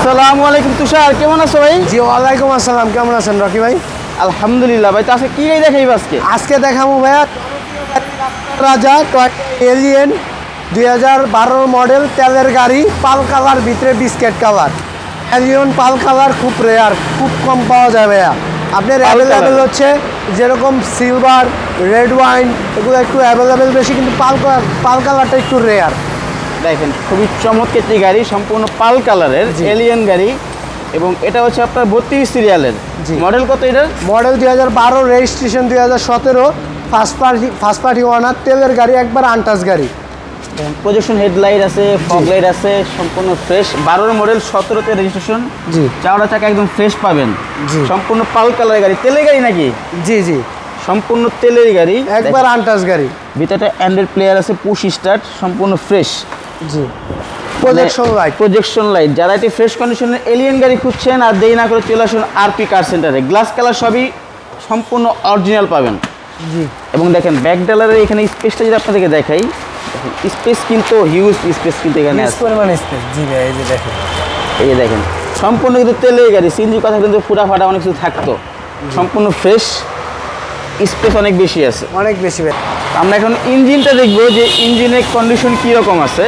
আসসালামু আলাইকুম তুষার, কেমন আছো ভাই? জি ওয়ালাইকুম আসসালাম, কেমন আছেন রকি ভাই? আলহামদুলিল্লাহ ভাই। তো আজকে কি গাড়ি দেখাইব আজকে? আজকে দেখাবো ভাইয়া রাজা এলিয়েন 2012 মডেল তেলের গাড়ি, পাল কালার, ভিতরে বিস্কেট কালার। এলিয়ন পাল কালার খুব রেয়ার, খুব কম পাওয়া যায় ভাইয়া। আপনার অ্যাভেলেবেল হচ্ছে যেরকম সিলভার, রেড ওয়াইন, এগুলো একটু অ্যাভেলেবেল বেশি, কিন্তু পাল কালারটা একটু রেয়ার। দেখেন খুবই চমৎকার একটি গাড়ি, সম্পূর্ণ পাল কালারের এলিয়েন গাড়ি, এবং এটা হচ্ছে আপনার 32 সিরিয়ালের। মডেল কত এটার? Model 2012, registration 2017, first party owner, তেলের গাড়ি, একবার আনটাচ গাড়ি। প্রজেকশন হেডলাইট আছে, ফগ লাইট আছে, সম্পূর্ণ ফ্রেশ। 12 মডেল, 17তে রেজিস্ট্রেশন। জি, চাওড়া চাকা একদম ফ্রেশ পাবেন। জি, সম্পূর্ণ পাল কালারের গাড়ি, তেলের গাড়ি নাকি? জি জি, সম্পূর্ণ তেলের গাড়ি, একবার আনটাচ গাড়ি। ভিতরে অ্যান্ড্রয়েড প্লেয়ার আছে, পুশ স্টার্ট, সম্পূর্ণ ফ্রেশ। জি, প্রজেকশন লাইট। যারা এটি ফ্রেশ কন্ডিশনের এলিয়েন গাড়ি খুঁজছেন, আর দেরি না করে চলে আসুন আরপি কার সেন্টারে। গ্লাস কালার সবই সম্পূর্ণ অরিজিনাল পাবেন। জি, এবং দেখেন ব্যাক ডালারের এখানে স্পেসটা যদি আপনাদেরকে দেখাই, স্পেস কিন্তু হিউজ স্পেস কিন্তু এখানে আছে। পরিমাণ স্পেস। জি ভাই, এই যে দেখেন, এই যে দেখেন সম্পূর্ণ কিন্তু তেলের গাড়ি। সিএনজি কথা কিন্তু ফুটা ফাটা অনেক কিছু থাকতো, সম্পূর্ণ ফ্রেশ, স্পেস অনেক বেশি আছে, অনেক বেশি ভাই। আমরা এখন ইঞ্জিনটা দেখবো যে ইঞ্জিনের কন্ডিশন কীরকম আছে।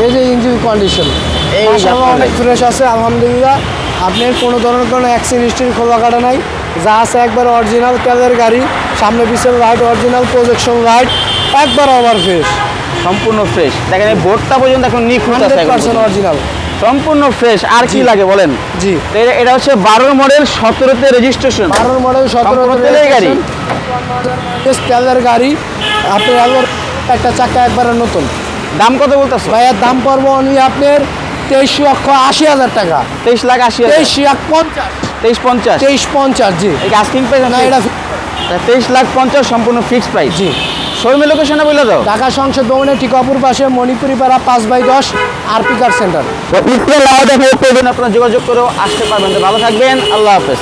এই যে ইঞ্জিন কন্ডিশন, এই অনেক ফ্রেশ আছে আলহামদুলিল্লাহ। আপনার কোনো ধরনের কোনো অ্যাক্সিডেন্ট হিস্ট্রি খোলা কাটা নাই, যা আছে একবার অরিজিনাল তেলের গাড়ি। সামনে পিছনে লাইট অরিজিনাল, প্রজেকশন লাইট, একবার ওভার ফ্রেশ, সম্পূর্ণ ফ্রেশ। দেখেন এই বোর্ডটা পর্যন্ত এখন নিখুঁত আছে, 100% অরিজিনাল, সম্পূর্ণ ফ্রেশ। আর কি লাগে বলেন? জি, তো এটা হচ্ছে 12 মডেল, 17তে রেজিস্ট্রেশন। 12 মডেল, 17 তেলের গাড়ি, তেলের গাড়ি। আপনি একবার একটা চাকা একবারে নতুন। দাম কত বলতেছো ভাইয়ার দাম পড়বো অনলি আপনার 23,80,000 টাকা। 23,80,000, 23,50, 23,50। জি, এই আস্কিং প্রাইস না এটা 23,50,000 সম্পূর্ণ ফিক্সড প্রাইস। জি। শোরুমের লোকেশনটা বলে দাও। ঢাকা সংসদ ভবনের ঠিক অপর পাশে মণিপুরি পাড়া 5/10 আরপি কার সেন্টার। আপনারা যোগাযোগ করেও আসতে পারবেন। তো ভালো থাকবেন, আল্লাহ হাফেজ।